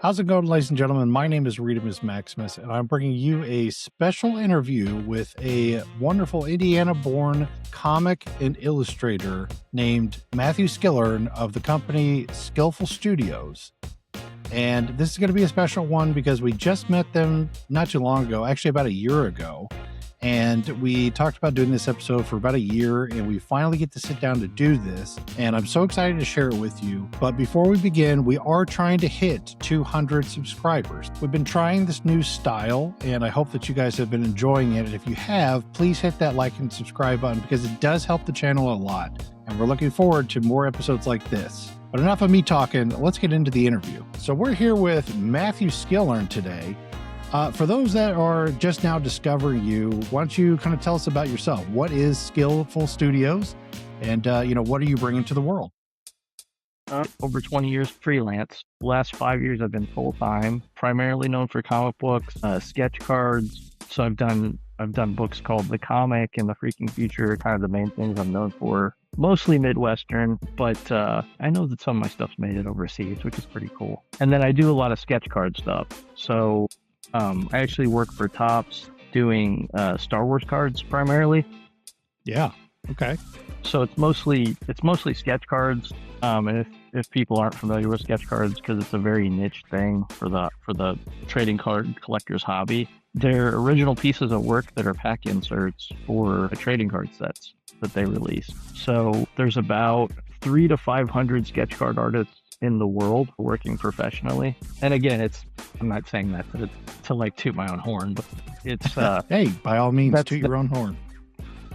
How's it going, ladies and gentlemen? My name is Redemus Maximus, and I'm bringing you a special interview with a wonderful Indiana-born comic and illustrator named Matthew Skillern of the company Skillful Studios. And this is going to be a special one because we just met them not too long ago, actually about a year ago. And we talked about doing this episode for about a year, and we finally get to sit down to do this. And I'm so excited to share it with you. But before we begin, we are trying to hit 200 subscribers. We've been trying this new style, and I hope that you guys have been enjoying it. And if you have, please hit that like and subscribe button because it does help the channel a lot. And we're looking forward to more episodes like this. But enough of me talking, let's get into the interview. So we're here with Matthew Skillern today. For those that are just now discovering you, why don't you kind of tell us about yourself? What is Skillful Studios, and what are you bringing to the world? Over 20 years freelance. The last 5 years I've been full-time, primarily known for comic books, sketch cards. So I've done books called The Comic and The Freaking Future, kind of the main things I'm known for. Mostly Midwestern, but I know that some of my stuff's made it overseas, which is pretty cool. And then I do a lot of sketch card stuff. So I actually work for Topps doing Star Wars cards primarily. Yeah. Okay. So it's mostly sketch cards. And if people aren't familiar with sketch cards, because it's a very niche thing for the trading card collector's hobby, they're original pieces of work that are pack inserts for trading card sets that they release. So there's about 300 to 500 sketch card artists in the world working professionally. And again, I'm not saying that to like toot my own horn, but it's hey, by all means, toot your own horn.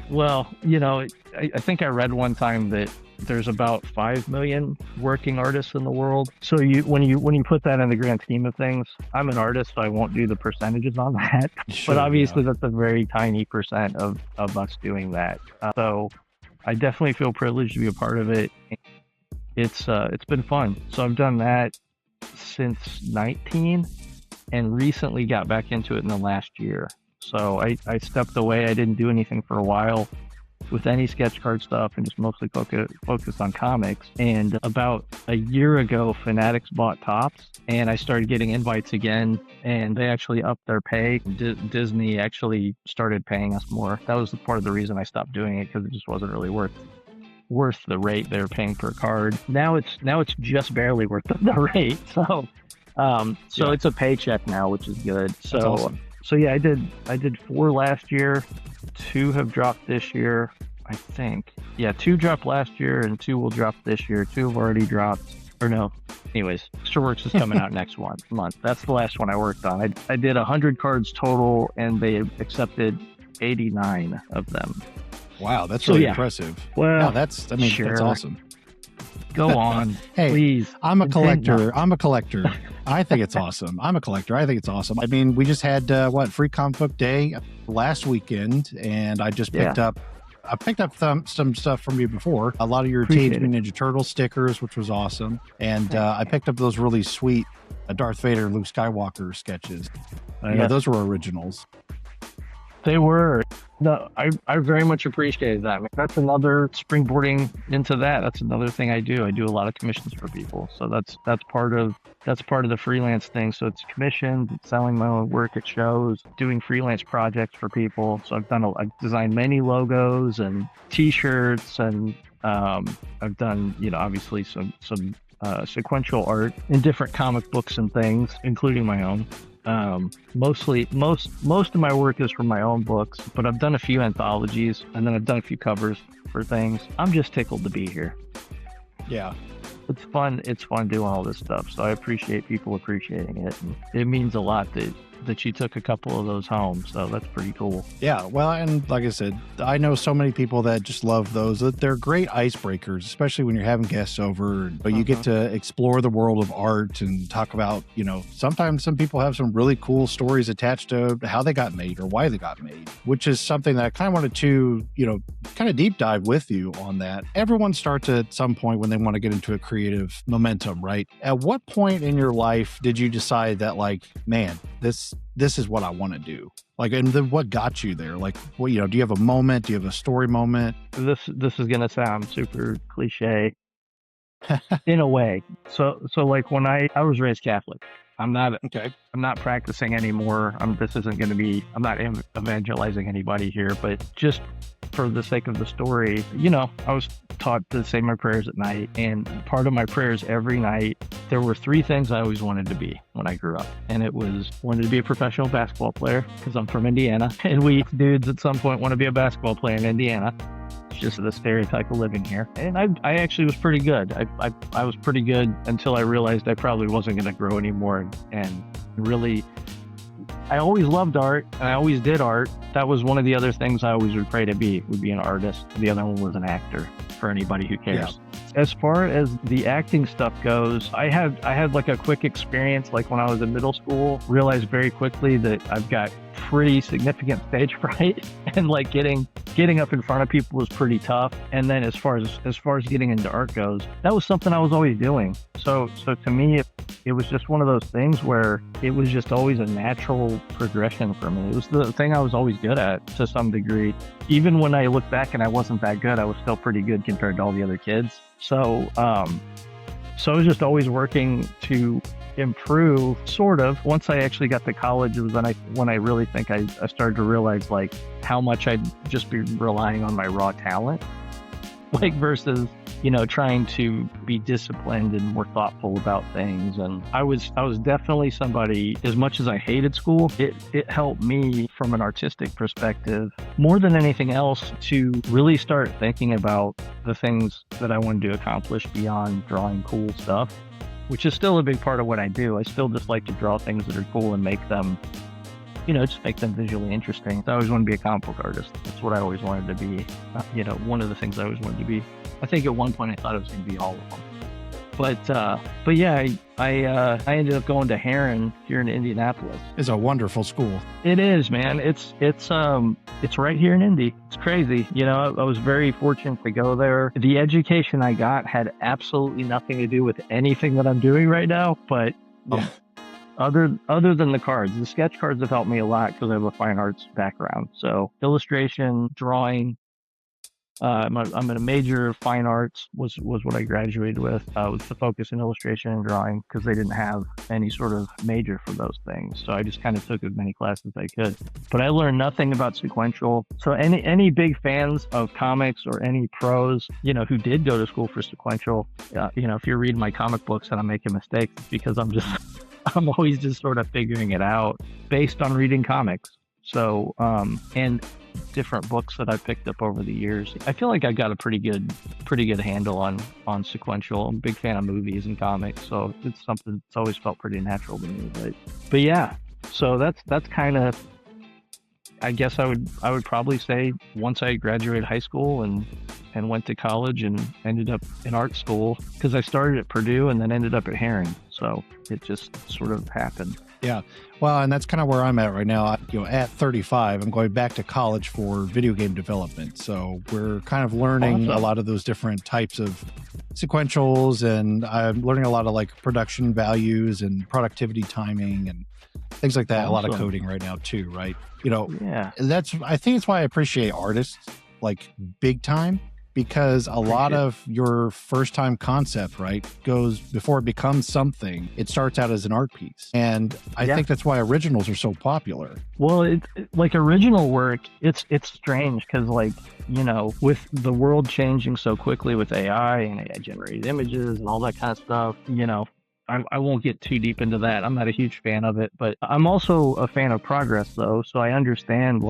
Well, I think I read one time that there's about 5 million working artists in the world. So when you put that in the grand scheme of things, I'm an artist, so I won't do the percentages on that. Sure, but obviously that's a very tiny percent of us doing that. So I definitely feel privileged to be a part of it. It's been fun. So I've done that since 19 and recently got back into it in the last year. So I stepped away. I didn't do anything for a while with any sketch card stuff and just mostly focused on comics. And about a year ago, Fanatics bought Topps, and I started getting invites again, and they actually upped their pay. Disney actually started paying us more. That was part of the reason I stopped doing it, because it just wasn't really worth the rate they were paying per card. Now it's just barely worth the rate. So It's a paycheck now, which is good. So that's awesome. So yeah, I did 4 last year. 2 have dropped this year, I think. Yeah, 2 dropped last year and 2 will drop this year. 2 have already dropped. Or no. Anyways, Extraworks is coming out next month. That's the last one I worked on. I did 100 cards total, and they accepted 89 of them. Wow, that's really impressive. Well, no, that's awesome. Go on. Hey, please. I'm a collector. I think it's awesome. I'm a collector. I think it's awesome. I mean, we just had Free Comic Book Day last weekend, and I just picked up some stuff from you before. A lot of your Teenage Mutant Ninja Turtle stickers, which was awesome. And I picked up those really sweet Darth Vader and Luke Skywalker sketches. Those were originals. They were. No, I very much appreciated that. That's another springboarding into that. That's another thing I do. I do a lot of commissions for people. So that's part of the freelance thing. So it's commissions, it's selling my own work at shows, doing freelance projects for people. So I've designed many logos and T-shirts, and I've done obviously some sequential art in different comic books and things, including my own. Most of my work is from my own books, but I've done a few anthologies, and then I've done a few covers for things. I'm just tickled to be here. Yeah. It's fun doing all this stuff, so I appreciate people appreciating it. And it means a lot that you took a couple of those home, so that's pretty cool. Yeah, well, and like I said, I know so many people that just love those. They're great icebreakers, especially when you're having guests over, but you get to explore the world of art and talk about, sometimes some people have some really cool stories attached to how they got made or why they got made, which is something that I kind of wanted to, kind of deep dive with you on that. Everyone starts at some point when they want to get into a creative momentum, right? At what point in your life did you decide that, like, man, this is what I want to do? Like, and then what got you there? Like, well, do you have a moment? Do you have a story moment? This is gonna sound super cliche in a way. So like when I was raised Catholic, Okay. I'm not practicing anymore. This isn't going to be, I'm not evangelizing anybody here, but just for the sake of the story, I was taught to say my prayers at night, and part of my prayers every night, there were three things I always wanted to be when I grew up. And it was, wanted to be a professional basketball player because I'm from Indiana, and we dudes at some point want to be a basketball player in Indiana. It's just the stereotype of living here. And I actually was pretty good. I was pretty good until I realized I probably wasn't going to grow anymore. And really, I always loved art, and I always did art. That was one of the other things I always would pray to be, would be an artist. The other one was an actor, for anybody who cares. Yeah. As far as the acting stuff goes, I had like a quick experience, like when I was in middle school, realized very quickly that I've got pretty significant stage fright, and like getting up in front of people was pretty tough. And then as far as getting into art goes, that was something I was always doing. So to me, it was just one of those things where it was just always a natural progression for me. It was the thing I was always good at to some degree. Even when I look back and I wasn't that good, I was still pretty good compared to all the other kids. So I was just always working to improve, sort of. Once I actually got to college, it was when I really think I started to realize like how much I'd just be relying on my raw talent, like versus trying to be disciplined and more thoughtful about things. And I was definitely somebody, as much as I hated school, it helped me from an artistic perspective more than anything else to really start thinking about the things that I wanted to accomplish beyond drawing cool stuff, which is still a big part of what I do. I still just like to draw things that are cool and make them, just make them visually interesting. So I always wanted to be a comic book artist. That's what I always wanted to be. One of the things I always wanted to be. I think at one point I thought it was going to be all of them. But yeah, I ended up going to Heron here in Indianapolis. It's a wonderful school. It is, man. It's right here in Indy. It's crazy. I was very fortunate to go there. The education I got had absolutely nothing to do with anything that I'm doing right now. But other than the cards, the sketch cards have helped me a lot because I have a fine arts background. So illustration, drawing. I'm in a major fine arts was what I graduated with the focus in illustration and drawing because they didn't have any sort of major for those things. So I just kind of took as many classes as I could. But I learned nothing about sequential. So any big fans of comics or any pros, who did go to school for sequential, if you're reading my comic books and I'm making mistakes, it's because I'm always just sort of figuring it out based on reading comics. So, and different books that I've picked up over the years. I feel like I got a pretty good handle on sequential. I'm a big fan of movies and comics, so it's something that's always felt pretty natural to me. But yeah, so that's kind of, I guess I would probably say once I graduated high school and went to college and ended up in art school, because I started at Purdue and then ended up at Heron. So it just sort of happened. Yeah. Well, and that's kind of where I'm at right now. At 35, I'm going back to college for video game development. So we're kind of learning a lot of those different types of sequentials, and I'm learning a lot of like production values and productivity timing and things like that. A lot of coding right now too, right? I think it's why I appreciate artists like big time, because a lot of your first time concept, right, goes before it becomes something. It starts out as an art piece. And I think that's why originals are so popular. Well, it's like original work, it's strange because with the world changing so quickly with AI and AI generated images and all that kind of stuff, I won't get too deep into that. I'm not a huge fan of it, but I'm also a fan of progress though. So I understand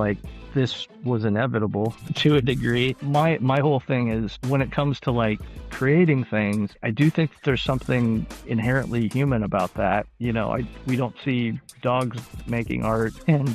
this was inevitable to a degree. My whole thing is when it comes to creating things, I do think that there's something inherently human about that. We don't see dogs making art and,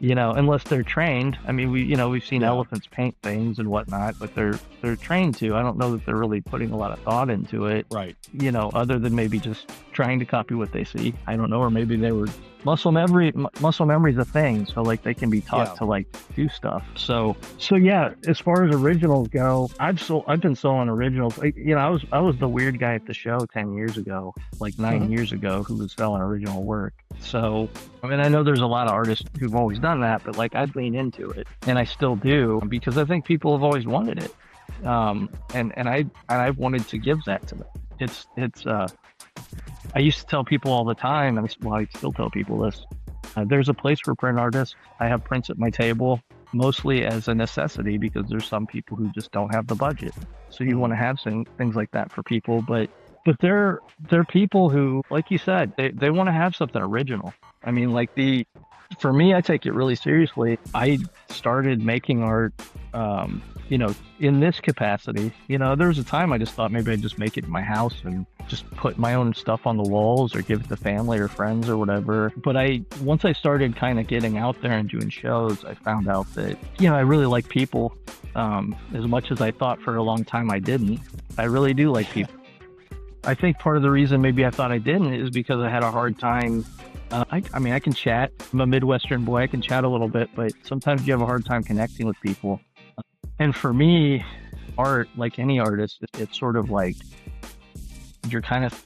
unless they're trained. I mean, we've seen elephants paint things and whatnot, but they're trained to. I don't know that they're really putting a lot of thought into it. Right. Other than maybe just trying to copy what they see. I don't know, or maybe they were muscle memory is a thing, so they can be taught to do stuff. So yeah, as far as originals go, I've been selling originals. I was the weird guy at the show 10 years ago, 9 years ago, who was selling original work. So I mean, I know there's a lot of artists who've always done that, but I'd lean into it, and I still do, because I think people have always wanted it, and I wanted to give that to them. I used to tell people all the time, and well, I still tell people this. There's a place for print artists. I have prints at my table, mostly as a necessity because there's some people who just don't have the budget. So you want to have some things like that for people, but they're people who, like you said, they want to have something original. I mean, like for me, I take it really seriously. I started making art, in this capacity. There was a time I just thought maybe I'd just make it in my house and just put my own stuff on the walls or give it to family or friends or whatever. But once I started kind of getting out there and doing shows, I found out that, I really like people. As much as I thought for a long time I didn't, I really do like people. I think part of the reason maybe I thought I didn't is because I had a hard time. I can chat. I'm a Midwestern boy. I can chat a little bit, but sometimes you have a hard time connecting with people. And for me, art, like any artist, it's sort of like you're kind of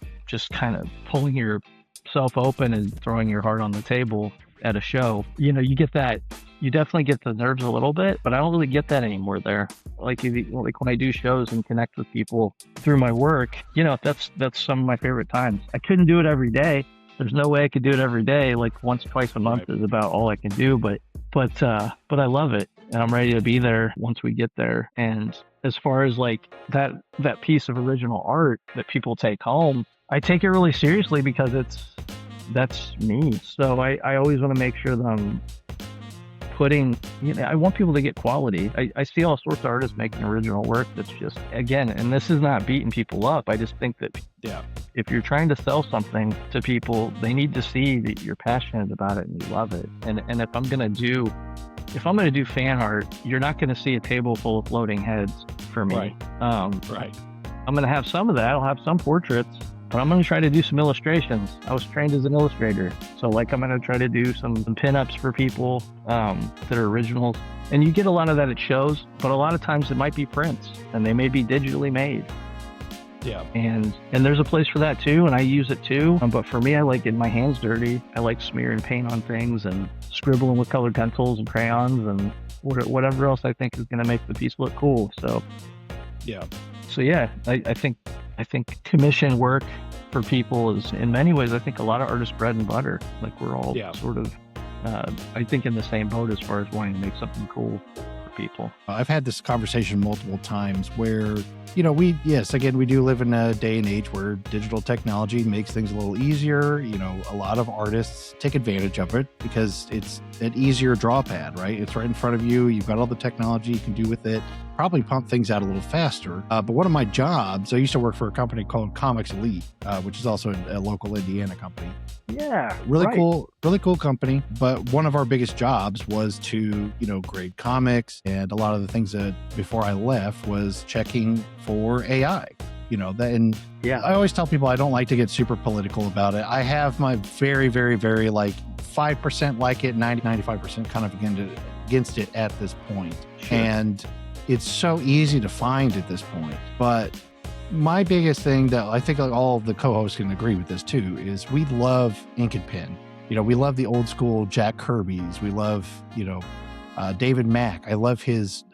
pulling yourself open and throwing your heart on the table at a show. You get that. You definitely get the nerves a little bit, but I don't really get that anymore there. Like when I do shows and connect with people through my work, that's some of my favorite times. I couldn't do it every day. There's no way I could do it every day. Like once, twice a month is about all I can do, but I love it. And I'm ready to be there once we get there. And as far as like that piece of original art that people take home, I take it really seriously because that's me. So I always want to make sure that I'm putting, I want people to get quality. I see all sorts of artists making original work that's just, again, and this is not beating people up. I just think that if you're trying to sell something to people, they need to see that you're passionate about it and you love it. And if I'm going to do fan art, you're not going to see a table full of floating heads for me. Right. I'm going to have some of that. I'll have some portraits, but I'm going to try to do some illustrations. I was trained as an illustrator. So I'm going to try to do some pinups for people that are originals. And you get a lot of that at shows, but a lot of times it might be prints and they may be digitally made. Yeah. And there's a place for that too, and I use it too. But for me, I like getting my hands dirty. I like smearing paint on things and scribbling with colored pencils and crayons and whatever else I think is going to make the piece look cool. So yeah, I think commission work for people is, in many ways, I think a lot of artists' bread and butter. Like we're all sort of, I think, in the same boat as far as wanting to make something cool for people. I've had this conversation multiple times where, we do live in a day and age where digital technology makes things a little easier. A lot of artists take advantage of it because it's an easier draw pad, right? It's right in front of you. You've got all the technology you can do with it. Probably pump things out a little faster. But one of my jobs, I used to work for a company called Comics Elite, which is also a local Indiana company. Yeah. Really cool company. But one of our biggest jobs was to, grade comics. And a lot of the things that before I left was checking for AI. I always tell people I don't like to get super political about it. I have my very, very, very 5% like it, 95% kind of against it at this point. Sure. And it's so easy to find at this point. But my biggest thing that I think all of the co-hosts can agree with this too is we love ink and pen. We love the old school Jack Kirby's. We love, David Mack. I love his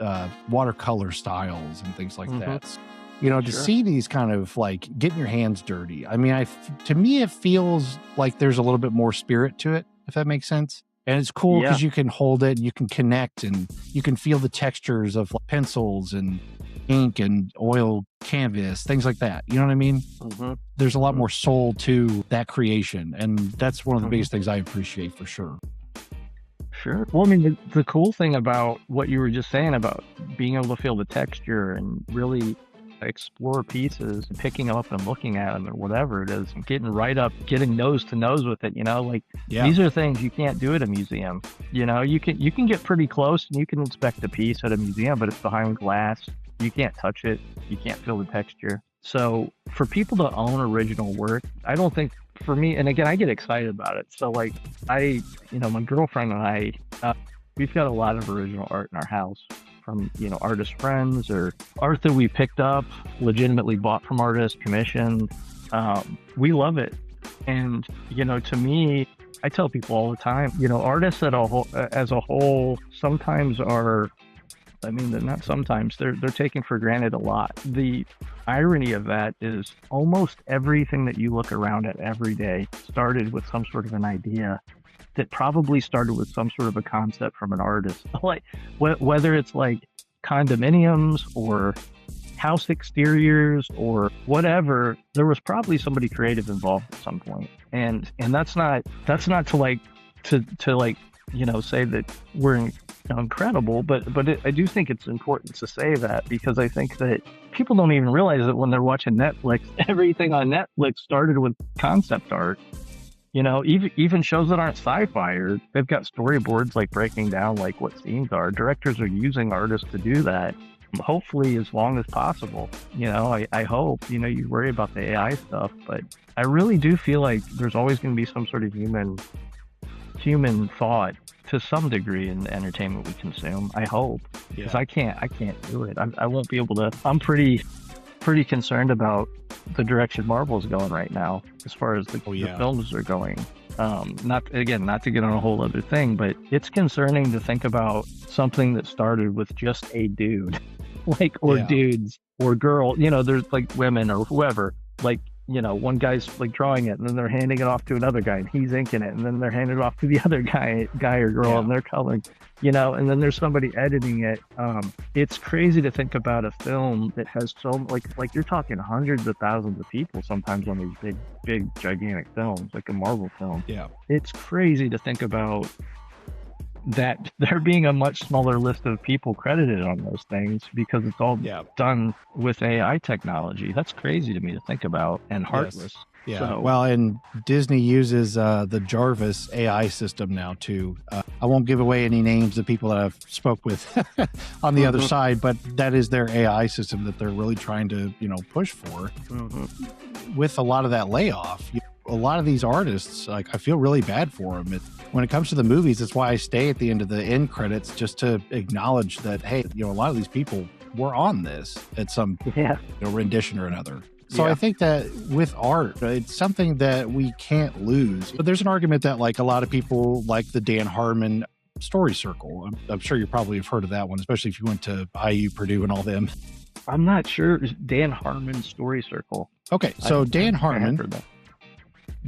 watercolor styles and things like that. To see these kind of getting your hands dirty. I mean, to me, it feels like there's a little bit more spirit to it, if that makes sense. And it's cool because you can hold it and you can connect and you can feel the textures of pencils and ink and oil canvas, things like that. You know what I mean? Mm-hmm. There's a lot more soul to that creation. And that's one of the biggest things I appreciate for sure. Sure. Well, I mean, the cool thing about what you were just saying about being able to feel the texture and really explore pieces and picking them up and looking at them or whatever it is, and getting right up, getting nose to nose with it, these are things you can't do at a museum. You can get pretty close and you can inspect a piece at a museum, but it's behind glass. You can't touch it. You can't feel the texture. So for people to own original work, I don't think, for me, and again, I get excited about it. So my girlfriend and I, we've got a lot of original art in our house from, artist friends or art that we picked up, legitimately bought from artists, commissioned. We love it. And, to me, I tell people all the time, artists as a whole sometimes are I mean, not sometimes. They're taken for granted a lot. The irony of that is almost everything that you look around at every day started with some sort of an idea that probably started with some sort of a concept from an artist. Like whether it's like condominiums or house exteriors or whatever, there was probably somebody creative involved at some point. And that's not to like to like, you know, say that we're incredible, but I do think it's important to say that, because I think that people don't even realize that when they're watching Netflix, everything on Netflix started with concept art. You know, even shows that aren't sci-fi, or they've got storyboards like breaking down like what scenes are. Directors are using artists to do that, hopefully as long as possible. You know, I hope, you know, you worry about the AI stuff, but I really do feel like there's always going to be some sort of human thought to some degree in the entertainment we consume. I hope, because I can't do it. I won't be able to. I'm pretty concerned about the direction Marvel's going right now, as far as the films are going. Not to get on a whole other thing, but it's concerning to think about something that started with just a dude, like, or dudes or girl. You know, there's like women or whoever, like, you know, one guy's like drawing it and then they're handing it off to another guy and he's inking it, and then they're handing it off to the other guy or girl and they're coloring, you know, and then there's somebody editing it. It's crazy to think about a film that has so like you're talking hundreds of thousands of people sometimes on these big gigantic films, like a Marvel film. Yeah, it's crazy to think about that there being a much smaller list of people credited on those things, because it's all done with AI technology. That's crazy to me to think about, and heartless. Yeah. So, well, and Disney uses the Jarvis AI system now too. I won't give away any names of people that I've spoke with on the other side, but that is their AI system that they're really trying to, you know, push for. With a lot of that layoff, a lot of these artists, like, I feel really bad for them. When it comes to the movies, that's why I stay at the end of the end credits, just to acknowledge that, hey, you know, a lot of these people were on this at some rendition or another. So I think that with art, it's something that we can't lose. But there's an argument that, like, a lot of people like the Dan Harmon story circle. I'm sure you probably have heard of that one, especially if you went to IU, Purdue, and all them. I'm not sure. Dan Harmon story circle. Okay, so Dan Harmon.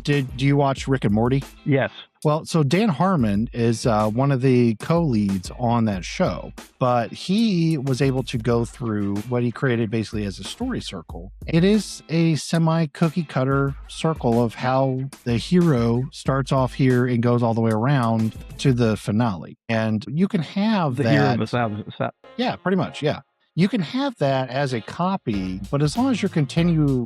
Do you watch Rick and Morty? Yes. Well, so Dan Harmon is one of the co-leads on that show, but he was able to go through what he created basically as a story circle. It is a semi-cookie cutter circle of how the hero starts off here and goes all the way around to the finale. And you can have the that. Hero yeah, pretty much. Yeah. You can have that as a copy, but as long as you continue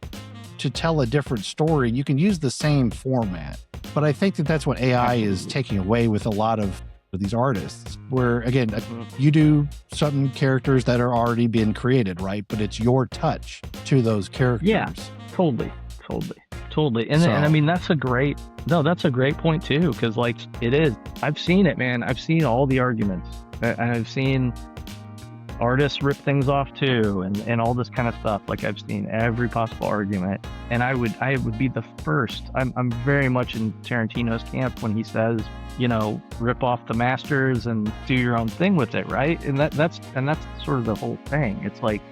to tell a different story, you can use the same format. But I think that that's what AI is taking away with a lot of these artists, where, again, you do some characters that are already being created, right? But it's your touch to those characters. Yeah, totally. And I mean, that's a great point too, because, like, it is. I've seen it, man. I've seen all the arguments. I've seen artists rip things off too, and all this kind of stuff. Like, I've seen every possible argument, and I would be the first. I'm very much in Tarantino's camp when he says, you know, rip off the masters and do your own thing with it, right? And that's sort of the whole thing. It's like,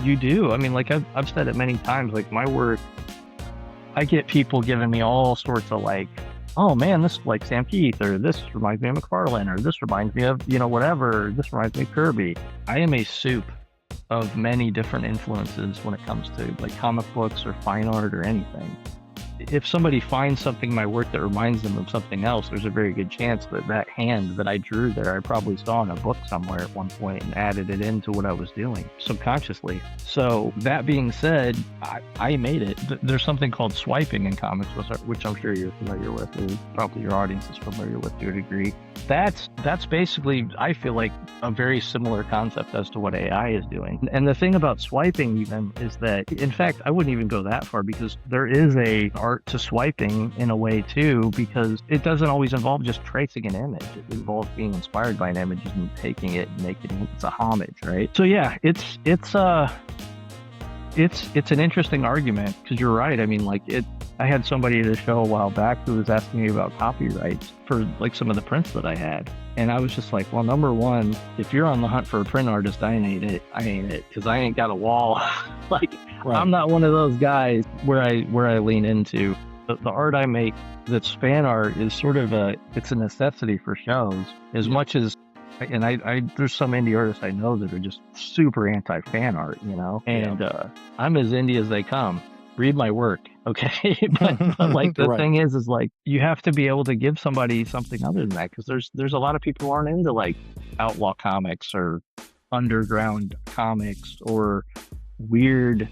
you do. I mean, like, I've said it many times, like, my work, I get people giving me all sorts of, like, oh man, this is like Sam Keith, or this reminds me of McFarlane, or this reminds me of, you know, whatever, this reminds me of Kirby. I am a soup of many different influences when it comes to, like, comic books or fine art or anything. If somebody finds something in my work that reminds them of something else, there's a very good chance that that hand that I drew there, I probably saw in a book somewhere at one point and added it into what I was doing subconsciously. So that being said, I made it. There's something called swiping in comics, which I'm sure you're familiar with, or probably your audience is familiar with to a degree. That's basically, I feel like, a very similar concept as to what AI is doing. And the thing about swiping even is that, in fact, I wouldn't even go that far, because there is a art to swiping in a way too, because it doesn't always involve just tracing an image. It involves being inspired by an image and taking it and making it, it's a homage, right? So yeah, it's an interesting argument, because you're right. I mean, like, I had somebody at a show a while back who was asking me about copyrights for like some of the prints that I had. And I was just like, well, number one, if you're on the hunt for a print artist, I ain't it, because I ain't got a wall. Like, Right. I'm not one of those guys where I lean into. The art I make that's fan art is sort of it's a necessity for shows as much as, and I there's some indie artists I know that are just super anti fan art, and I'm as indie as they come. Read my work, okay? but like the Right. thing is like you have to be able to give somebody something other than that, because there's a lot of people who aren't into like outlaw comics or underground comics or weird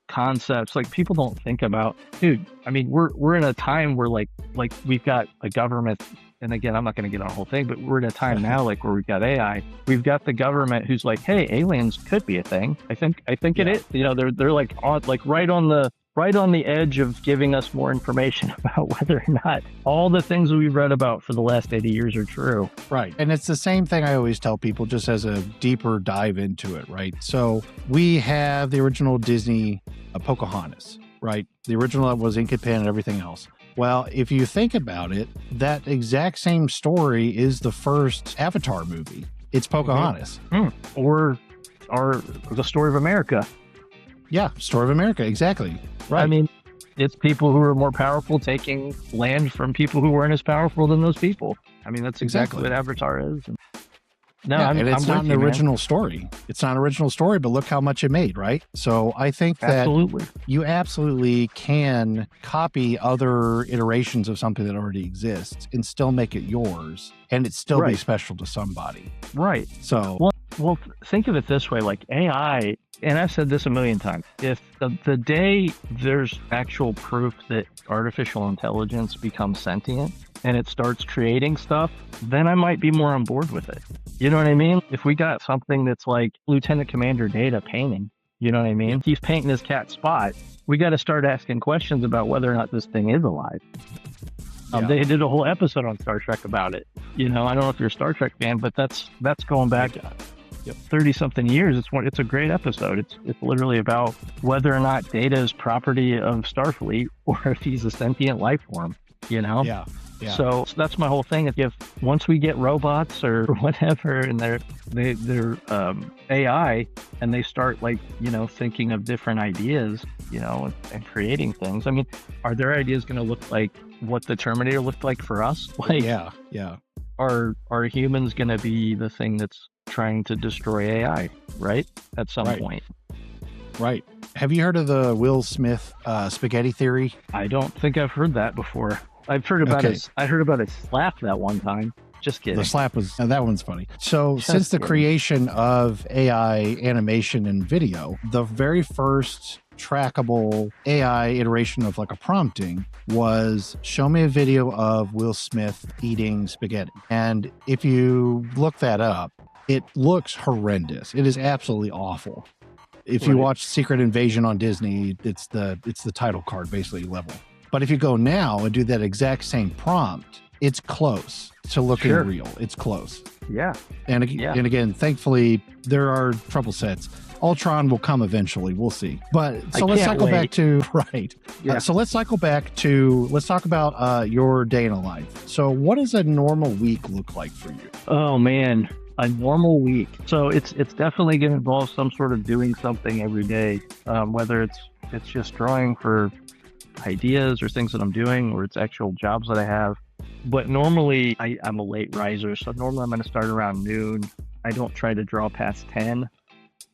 concepts. Like, people don't think about, dude, I mean, we're in a time where like we've got a government, and again, I'm not going to get on the whole thing, but we're in a time now like where we've got AI. We've got the government who's like, hey, aliens could be a thing. I think it is. They're like on, like right on the edge of giving us more information about whether or not all the things that we've read about for the last 80 years are true. Right. And it's the same thing I always tell people, just as a deeper dive into it, right? So we have the original Disney Pocahontas, right? The original that was ink and pen and everything else. Well, if you think about it, that exact same story is the first Avatar movie. It's Pocahontas. Mm-hmm. Or the Story of America. Yeah, Story of America, exactly. Right. I mean, it's people who are more powerful taking land from people who weren't as powerful than those people. I mean, that's exactly what Avatar is. No, yeah, and it's not an original story. It's not an original story, but look how much it made, right? So I think that you absolutely can copy other iterations of something that already exists and still make it yours, and it still be special to somebody. Right. So, well, think of it this way, like AI, and I've said this a million times, if the day there's actual proof that artificial intelligence becomes sentient and it starts creating stuff, then I might be more on board with it. You know what I mean? If we got something that's like Lieutenant Commander Data painting, you know what I mean? He's painting his cat Spot. We got to start asking questions about whether or not this thing is alive. They did a whole episode on Star Trek about it. I don't know if you're a Star Trek fan, but that's going back 30-something years. It's a great episode. It's literally about whether or not Data is property of Starfleet or if he's a sentient life form. Yeah. So that's my whole thing. If once we get robots or whatever, and they're AI, and they start thinking of different ideas, and creating things. I mean, are their ideas going to look like what the Terminator looked like for us? Like, yeah. Are humans going to be the thing that's trying to destroy AI, right? At some point. Right. Have you heard of the Will Smith spaghetti theory? I don't think I've heard that before. I've heard about it. I heard about a slap that one time. Just kidding. The slap was, that one's funny. So since the creation of AI animation and video, the very first trackable AI iteration of like a prompting was, show me a video of Will Smith eating spaghetti. And if you look that up, it looks horrendous. It is absolutely awful. If you watch Secret Invasion on Disney, it's the title card basically level. But if you go now and do that exact same prompt, it's close to looking real. It's close. Yeah. And again, thankfully, there are trouble sets. Ultron will come eventually. We'll see. But so let's cycle back to so let's cycle back to, let's talk about your day in a life. So what does a normal week look like for you? Oh man, a normal week. So it's definitely going to involve some sort of doing something every day, whether it's just drawing for ideas or things that I'm doing, or it's actual jobs that I have. But normally I'm a late riser, so normally I'm going to start around noon. I don't try to draw past 10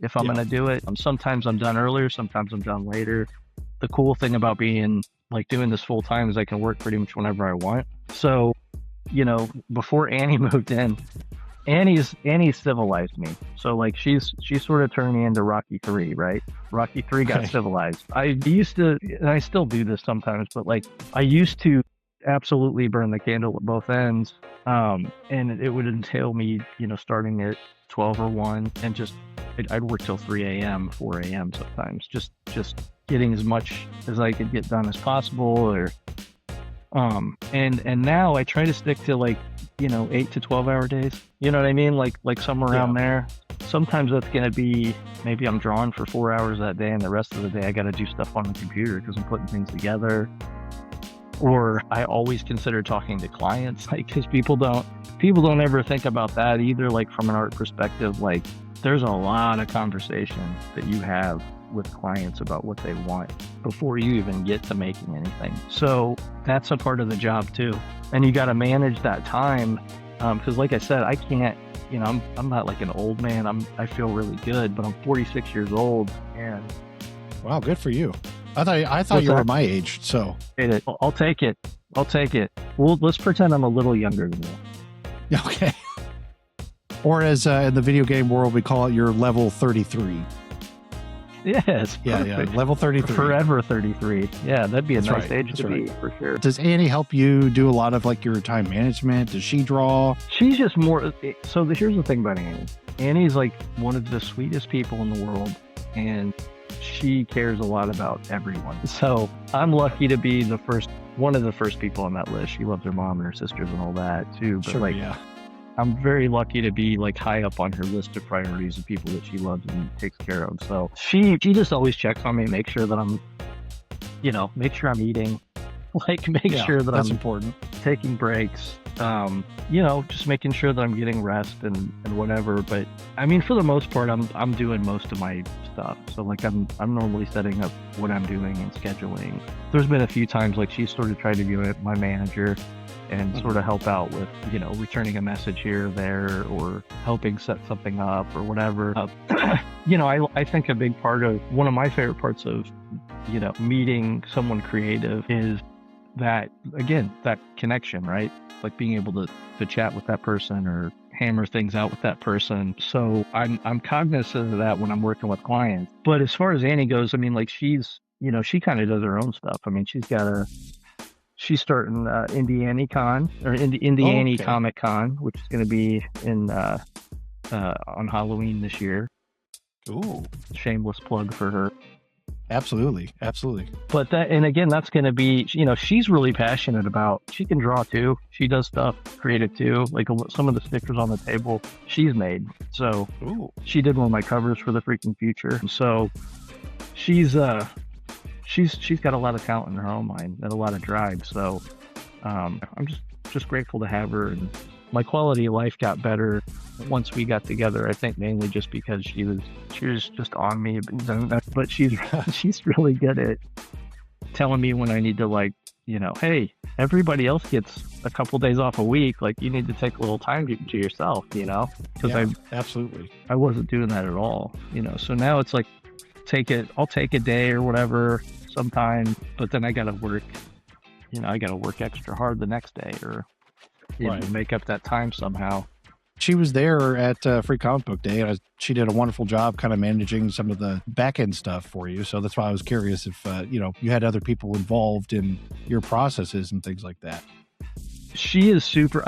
if I'm going to do it. Sometimes I'm done earlier, sometimes I'm done later. The cool thing about being like doing this full time is I can work pretty much whenever I want. So, before Annie moved in, Annie civilized me. So like she sort of turned me into Rocky 3, right? Rocky 3 got civilized. I used to, and I still do this sometimes, but like I used to absolutely burn the candle at both ends. And it would entail me, starting at 12 or 1 and just, I'd work till 3 a.m., 4 a.m. sometimes, just getting as much as I could get done as possible. Or, and now I try to stick to like, 8 to 12 hour days. You know what I mean? Like somewhere around there. Sometimes that's going to be, maybe I'm drawing for 4 hours that day, and the rest of the day I got to do stuff on the computer because I'm putting things together. Or I always consider talking to clients, like, because people don't ever think about that either. Like from an art perspective, like there's a lot of conversation that you have with clients about what they want before you even get to making anything. So that's a part of the job too. And you got to manage that time. Because like I said, I can't, I'm not like an old man. I feel really good, but I'm 46 years old, and wow, good for you. I thought What's you were that? my age. So I'll take it. I'll take it. Well, let's pretend I'm a little younger than you. yeah, okay. Or as in the video game world, we call it your level 33. Yes. Yeah, yeah, Perfect. level 33. Forever 33. Yeah, that'd be a That's nice right, age that's to be, right. for sure. Does Annie help you do a lot of like your time management? Does she draw? She's just more. So here's the thing about Annie. Annie's like one of the sweetest people in the world, and she cares a lot about everyone. So I'm lucky to be one of the first people on that list. She loves her mom and her sisters and all that too. But Sure, like, yeah. I'm very lucky to be like high up on her list of priorities of people that she loves and takes care of. So she just always checks on me, make sure that I'm, make sure I'm eating, like make Yeah, sure that that's I'm important. taking breaks, just making sure that I'm getting rest and whatever. But I mean, for the most part, I'm doing most of my stuff. So like I'm normally setting up what I'm doing and scheduling. There's been a few times like she's sort of tried to be my manager and sort of help out with, returning a message here or there, or helping set something up or whatever. I think a big part of one of my favorite parts of, meeting someone creative is that, again, that connection, right? Like being able to chat with that person or hammer things out with that person. So I'm cognizant of that when I'm working with clients. But as far as Annie goes, I mean, like she kind of does her own stuff. I mean, she's starting Indiana Con, or Indiana Okay. Comic Con, which is going to be in on Halloween this year. Ooh, Shameless plug for her. absolutely. But that's going to be, she's really passionate about. She can draw too. She does stuff creative too. Like some of the stickers on the table she's made. So Ooh, she did one of my covers for the freaking future. So she's got a lot of talent in her own mind and a lot of drive. So I'm just grateful to have her, and my quality of life got better once we got together. I think mainly just because she was just on me, but she's really good at telling me when I need to, like, hey, everybody else gets a couple days off a week, like you need to take a little time to yourself, because yeah, absolutely. I wasn't doing that at all, so now it's like I'll take a day or whatever sometime, but then I gotta work extra hard the next day, or Right. make up that time somehow. She was there at Free Comic Book Day, and she did a wonderful job kind of managing some of the back end stuff for you. So that's why I was curious if, you had other people involved in your processes and things like that. She's super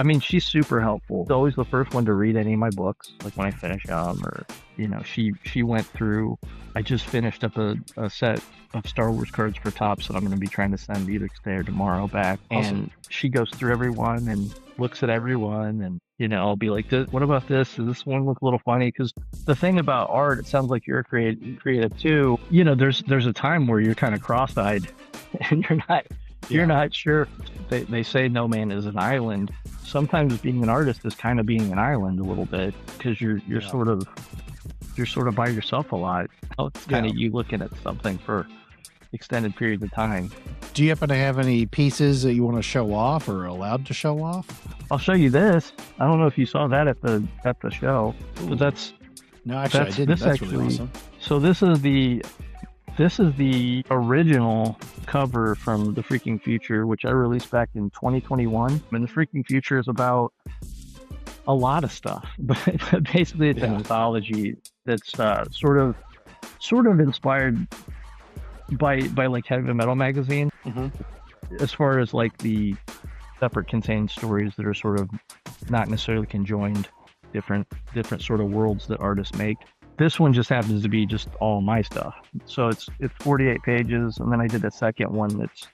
helpful. She's always the first one to read any of my books, like when I finish them, or, she went through, I just finished up a set of Star Wars cards for Topps that I'm going to be trying to send either today or tomorrow back. Awesome. And she goes through everyone and looks at everyone, and, I'll be like, what about this? Does this one look a little funny? Because the thing about art, it sounds like you're a creative too. There's a time where you're kind of cross-eyed and you're not sure. They say no man is an island. Sometimes being an artist is kind of being an island a little bit, because you're sort of by yourself a lot. It's kind of you looking at something for extended periods of time. Do you happen to have any pieces that you want to show off or are allowed to show off? I'll show you this. I don't know if you saw that at the show, but No, actually, I didn't. That's really awesome. So this is the original cover from The Freaking Future, which I released back in 2021. And The Freaking Future is about a lot of stuff, but basically it's an anthology that's sort of inspired by like Heavy Metal magazine, as far as like the separate contained stories that are sort of not necessarily conjoined, different sort of worlds that artists make. This one just happens to be just all my stuff. So it's 48 pages, and then I did a second one that's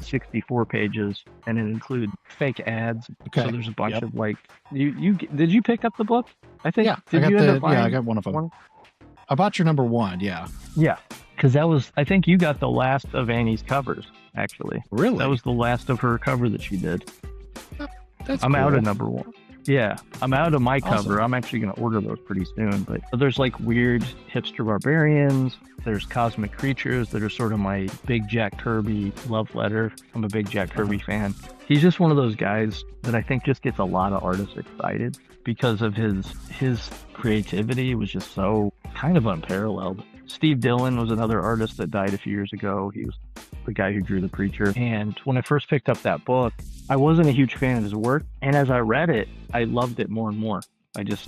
64 pages, and it includes fake ads. Okay. So there's a bunch of like, you did you pick up the book? I think. Yeah, Did you end up buying I got one of them. one? I bought your number one. Yeah. Yeah. because that was, I think you got the last of Annie's covers, actually. Really? That was the last of her cover that she did. That's I'm cool. out of number 1. Yeah, I'm out of my cover. Awesome. I'm actually going to order those pretty soon. But there's like weird hipster barbarians. There's cosmic creatures that are sort of my big Jack Kirby love letter. I'm a big Jack Kirby fan. He's just one of those guys that I think just gets a lot of artists excited because of his creativity was just so kind of unparalleled. Steve Dillon was another artist that died a few years ago. He was the guy who drew The Preacher. And when I first picked up that book, I wasn't a huge fan of his work. And as I read it, I loved it more and more.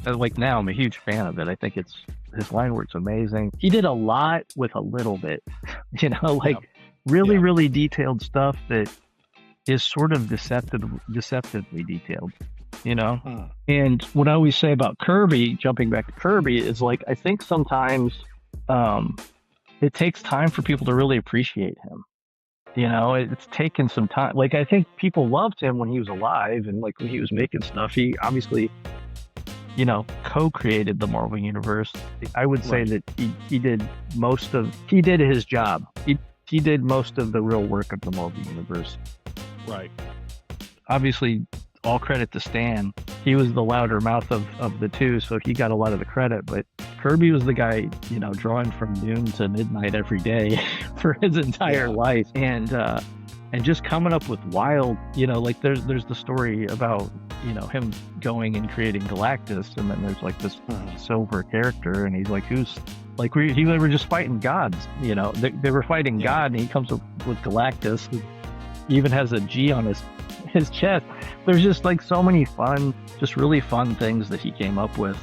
Like now I'm a huge fan of it. I think his line work's amazing. He did a lot with a little bit, really detailed stuff that is sort of deceptively detailed, And what I always say about Kirby, jumping back to Kirby, is like, I think sometimes it takes time for people to really appreciate him. It's taken some time. Like, I think people loved him when he was alive and like when he was making stuff. He obviously, co-created the Marvel Universe. I would say that he did his job. He did most of the real work of the Marvel Universe. Right. Obviously, all credit to Stan. He was the louder mouth of the two, so he got a lot of the credit. But Kirby was the guy, drawing from noon to midnight every day for his entire life, and just coming up with wild, like there's the story about him going and creating Galactus, and then there's like this silver character, and he's like, who's like they were just fighting gods, they were fighting God, and he comes up with Galactus, who even has a G on his chest. There's just like so many just really fun things that he came up with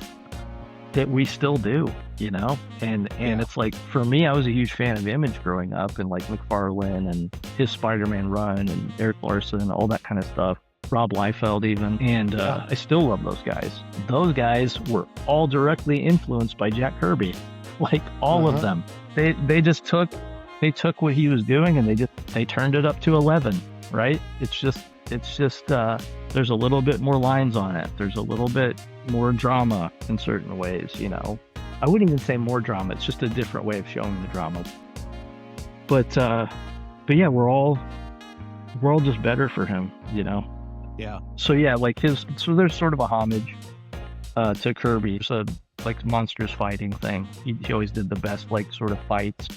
that we still do, and it's like, for me, I was a huge fan of Image growing up, and like McFarlane and his Spider-Man run and Eric Larson, all that kind of stuff, Rob Liefeld even, and I still love those guys. Those guys were all directly influenced by Jack Kirby, like all of them. They took what he was doing and they turned it up to 11, right? It's just there's a little bit more lines on it. There's a little bit more drama in certain ways, I wouldn't even say more drama. It's just a different way of showing the drama. But yeah, we're all just better for him, Yeah. So yeah, like so there's sort of a homage to Kirby. It's a like monstrous fighting thing. He always did the best like sort of fights.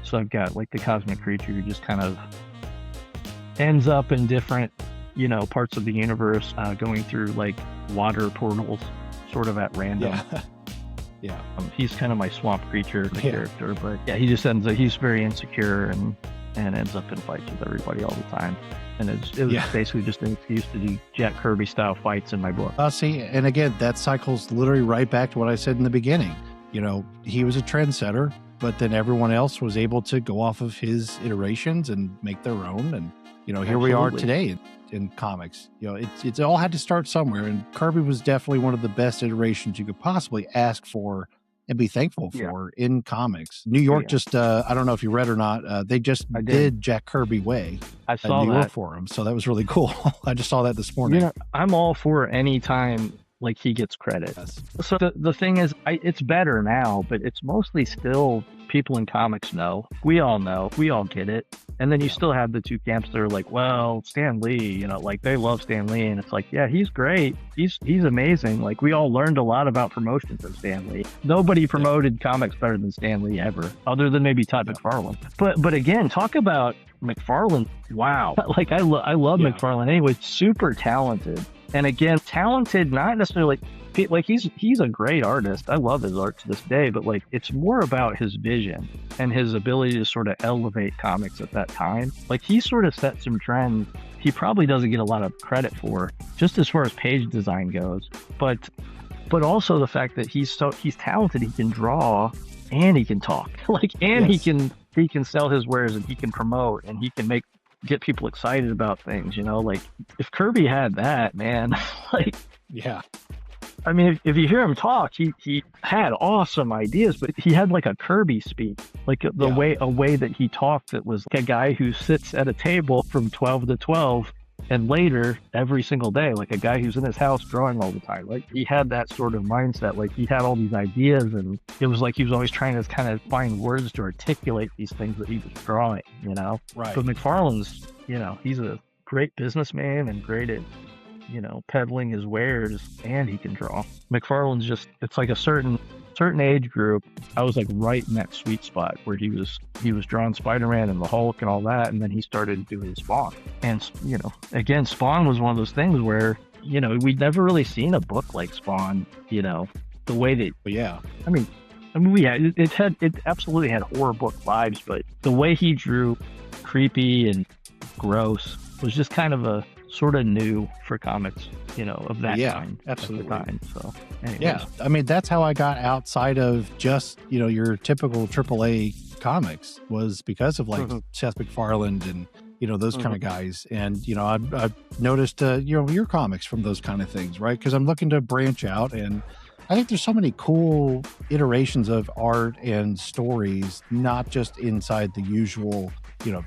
So I've got like the cosmic creature who just kind of ends up in different parts of the universe, going through like water portals sort of at random. Yeah. He's kind of my swamp creature character, but yeah, he's very insecure and ends up in fights with everybody all the time. And it was basically just an excuse to do Jack Kirby style fights in my book. See, and again, that cycles literally right back to what I said in the beginning. He was a trendsetter, but then everyone else was able to go off of his iterations and make their own. And, here we are today in comics. It's all had to start somewhere. And Kirby was definitely one of the best iterations you could possibly ask for and be thankful for in comics. New York just, I don't know if you read or not, they just did Jack Kirby Way. I saw New that York for him. So that was really cool. I just saw that this morning. I'm all for any time like he gets credit. Yes. So the thing is, it's better now, but it's mostly still people in comics know. We all know. We all get it. And then you still have the two camps that are like, well, Stan Lee, like they love Stan Lee. And it's like, yeah, he's great. He's amazing. Like we all learned a lot about promotions of Stan Lee. Nobody promoted comics better than Stan Lee ever, other than maybe Todd McFarlane. But again, talk about McFarlane. Wow. Like I love McFarlane anyway. Super talented. And again, talented, not necessarily like he's a great artist. I love his art to this day, but like it's more about his vision and his ability to sort of elevate comics at that time. Like he sort of set some trends he probably doesn't get a lot of credit for, just as far as page design goes. But also the fact that he's talented. He can draw and he can talk. He can sell his wares and he can promote and he can get people excited about things, like if Kirby had that, man, I mean, if you hear him talk, he had awesome ideas, but he had like a Kirby speak, like a way that he talked that was like a guy who sits at a table from 12 to 12 And later, every single day, like a guy who's in his house drawing all the time, like he had that sort of mindset. Like he had all these ideas, and it was like he was always trying to kind of find words to articulate these things that he was drawing, you know? Right. But McFarlane's, he's a great businessman and great at, peddling his wares, and he can draw. McFarlane's just, it's like a certain age group. I was like right in that sweet spot where he was drawing Spider-Man and the Hulk and all that, and then he started doing Spawn. And again, Spawn was one of those things where we'd never really seen a book like Spawn, the way that it absolutely had horror book vibes, but the way he drew creepy and gross was just kind of a sort of new for comics, of that kind. Absolutely. At the time. So anyways. Yeah, I mean, that's how I got outside of just your typical AAA comics, was because of like Seth MacFarlane and those kind of guys. And I've noticed your comics from those kind of things, right? Because I'm looking to branch out, and I think there's so many cool iterations of art and stories, not just inside the usual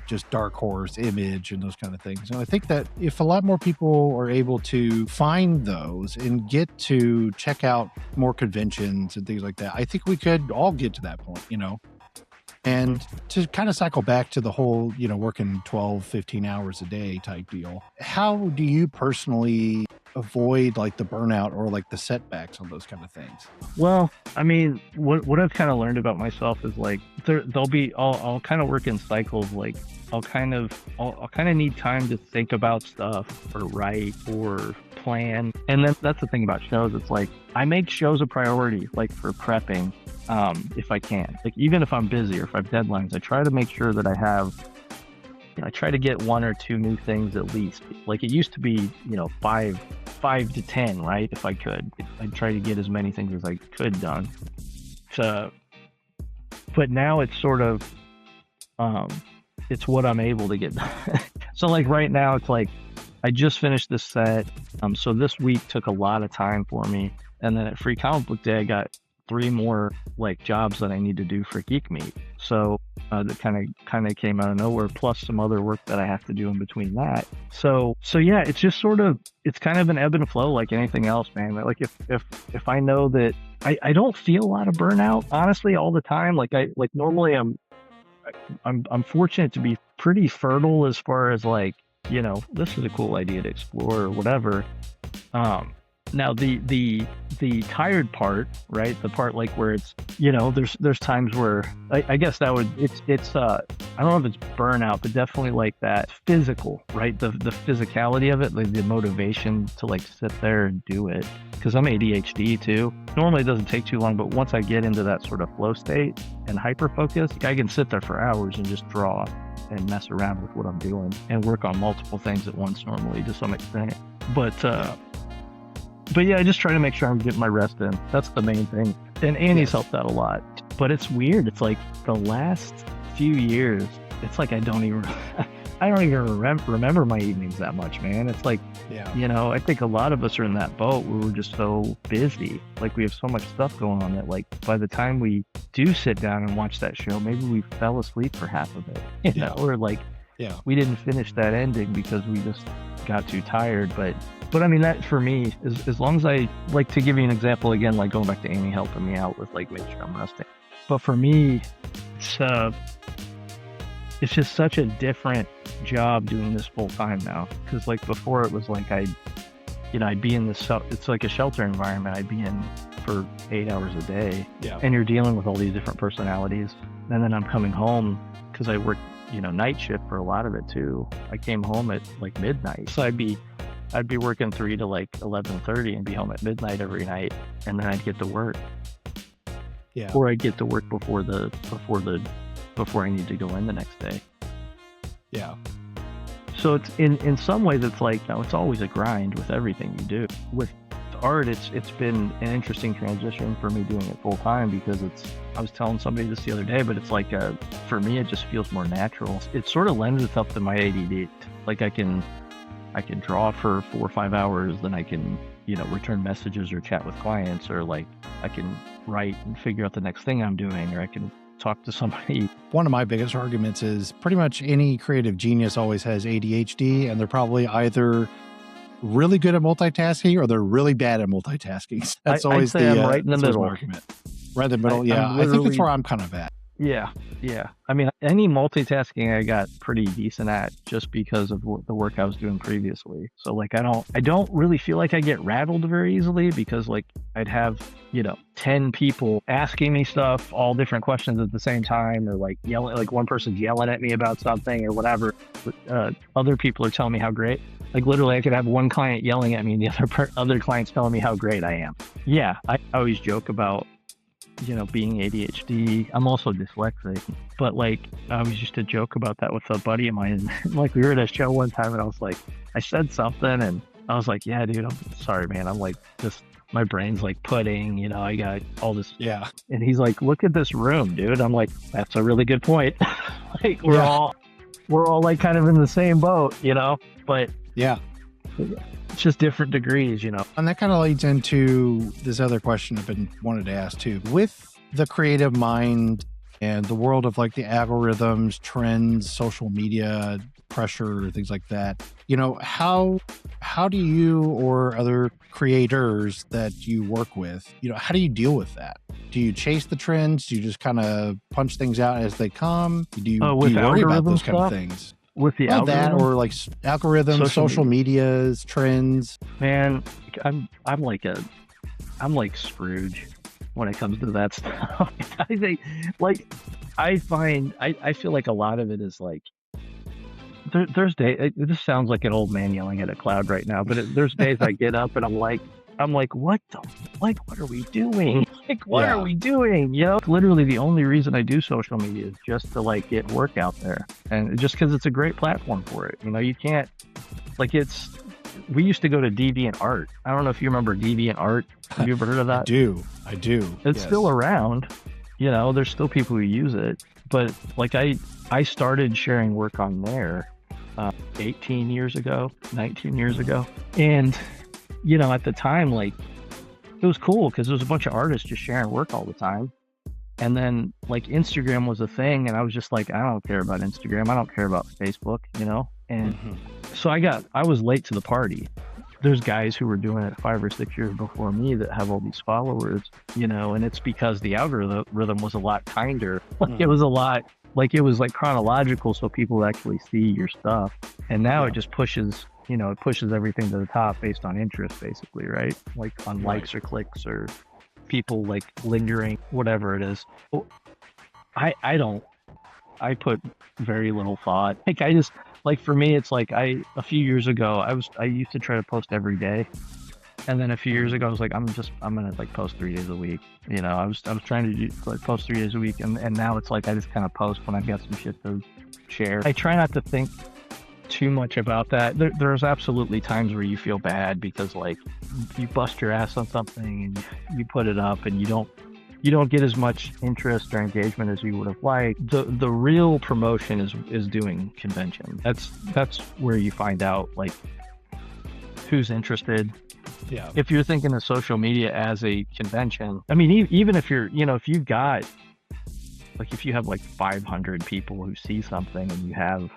just Dark Horse, Image, and those kind of things. And I think that if a lot more people are able to find those and get to check out more conventions and things like that, I think we could all get to that point, And to kind of cycle back to the whole, working 12, 15 hours a day type deal, how do you personally avoid like the burnout or like the setbacks on those kind of things? Well, I mean, what I've kind of learned about myself is like I'll kind of work in cycles. Like I'll kind of need time to think about stuff or write or plan. And then that's the thing about shows. It's like I make shows a priority, like for prepping, if I can. Like even if I'm busy or if I have deadlines, I try to make sure that I try to get 1 or 2 new things at least. Like it used to be, 5 to 10, right? If I could, I'd try to get as many things as I could done. So, but now it's sort of, it's what I'm able to get done. So like right now, it's like, I just finished this set. So this week took a lot of time for me. And then at Free Comic Book Day, I got 3 more like jobs that I need to do for Geek Meet. So that kind of came out of nowhere, plus some other work that I have to do in between that. So yeah, it's just sort of, it's kind of an ebb and flow like anything else, man. Like if I know that I don't feel a lot of burnout, honestly, all the time. Like normally I'm fortunate to be pretty fertile as far as like, this is a cool idea to explore or whatever. Now the tired part, right? The part like where it's, there's times where I guess that would, it's I don't know if it's burnout, but definitely like that physical, right? The physicality of it, like the motivation to like sit there and do it. Cause I'm ADHD too. Normally it doesn't take too long, but once I get into that sort of flow state and hyper focus, I can sit there for hours and just draw and mess around with what I'm doing and work on multiple things at once normally to some extent. But yeah, I just try to make sure I'm getting my rest in. That's the main thing. And Annie's helped out a lot. But it's weird. It's like the last few years, it's like I don't even remember my evenings that much, man. It's like, I think a lot of us are in that boat where we're just so busy. Like we have so much stuff going on that like by the time we do sit down and watch that show, maybe we fell asleep for half of it. Or like we didn't finish that ending because we just got too tired. But I mean, that for me is as long as I, like, to give you an example again, like going back to Amy helping me out with like making sure I'm resting. But for me, it's just such a different job doing this full time now. Cause like before it was like I'd be in this, it's like a shelter environment. I'd be in for 8 hours a day and you're dealing with all these different personalities. And then I'm coming home cause I work, night shift for a lot of it too. I came home at like midnight. So I'd be working 3 to like 11:30 and be home at midnight every night. And then I'd get to work. Yeah. Or I'd get to work before I need to go in the next day. Yeah. So it's in some ways it's like, it's always a grind with everything you do. With art, it's been an interesting transition for me doing it full time because I was telling somebody this the other day, but it's like, for me, it just feels more natural. It sort of lends itself to my ADD. Like I can draw for 4 or 5 hours, then I can, return messages or chat with clients, or like I can write and figure out the next thing I'm doing, or I can talk to somebody. One of my biggest arguments is pretty much any creative genius always has ADHD, and they're probably either really good at multitasking or they're really bad at multitasking. That's always I'd say I'm right in the middle. Argument. Right in the middle, yeah. I think that's where I'm kind of at. Yeah. I mean, any multitasking I got pretty decent at just because of the work I was doing previously. So like, I don't really feel like I get rattled very easily because like I'd have, 10 people asking me stuff, all different questions at the same time, or like yelling, like one person's yelling at me about something or whatever. Other people are telling me how great. Like literally I could have one client yelling at me and the other clients telling me how great I am. Yeah. I always joke about, being ADHD. I'm also dyslexic, but like I was just a joke about that with a buddy of mine. Like we were at a show one time and I was like, I said something and I was like, yeah, dude, I'm sorry, man. I'm like, just my brain's like pudding, I got all this. Yeah. And he's like, look at this room, dude. I'm like, that's a really good point. Like we're all like kind of in the same boat, but yeah. It's just different degrees, And that kind of leads into this other question I've been wanted to ask too. With the creative mind and the world of like the algorithms, trends, social media, pressure, things like that, how do you or other creators that you work with, how do you deal with that? Do you chase the trends? Do you just kind of punch things out as they come? Do you worry about those kind of things? With the algorithm? That or like algorithms, social medias, trends. Man, I'm like Scrooge when it comes to that stuff. I think I feel like a lot of it is like there's days. This sounds like an old man yelling at a cloud right now, but there's days I get up and I'm like, what are we doing? Like, what are we doing? Literally the only reason I do social media is just to like get work out there, and just because it's a great platform for it. You can't like we used to go to DeviantArt. I don't know if you remember DeviantArt. Have you ever heard of that? I do. It's still around. There's still people who use it, but like I started sharing work on there 19 years ago, and at the time, like, it was cool because there was a bunch of artists just sharing work all the time. And then, like, Instagram was a thing, and I was just like, I don't care about Instagram. I don't care about Facebook, And so I was late to the party. There's guys who were doing it 5 or 6 years before me that have all these followers, and it's because the algorithm was a lot kinder. Like, it was a lot, like, it was like chronological so people actually see your stuff. And now it just pushes... it pushes everything to the top based on interest, basically, right? Like on likes or clicks or people like lingering, whatever it is. I put very little thought. Like I just, like for me, it's like a few years ago, I used to try to post every day. And then a few years ago, I was like, I'm going to like post 3 days a week. I was trying to like post 3 days a week. And now it's like, I just kind of post when I've got some shit to share. I try not to think too much about that. There's absolutely times where you feel bad because like you bust your ass on something and you put it up and you don't get as much interest or engagement as you would have liked. The real promotion is doing convention. That's where you find out like who's interested. Yeah. If you're thinking of social media as a convention, I mean, even if you're, if you've got like if you have like 500 people who see something and you have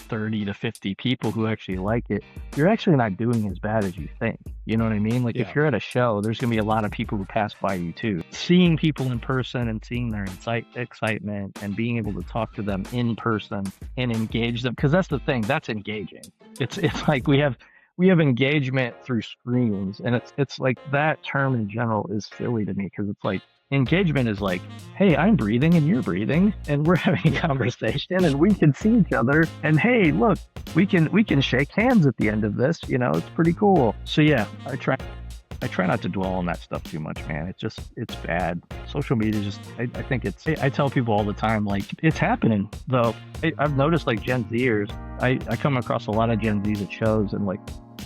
30 to 50 people who actually like it, you're actually not doing as bad as you think. You know what I mean? Like if you're at a show, there's going to be a lot of people who pass by you too. Seeing people in person and seeing their excitement and being able to talk to them in person and engage them, because that's the thing, that's engaging. It's like we have engagement through screens, and it's like that term in general is silly to me because it's like engagement is like, hey, I'm breathing and you're breathing and we're having a conversation and we can see each other, and hey, look, we can shake hands at the end of this, it's pretty cool. So yeah, I try not to dwell on that stuff too much, man. It's bad. Social media just, I think I tell people all the time, like, it's happening though. I've noticed like Gen Zers, I come across a lot of Gen Zs at shows, and like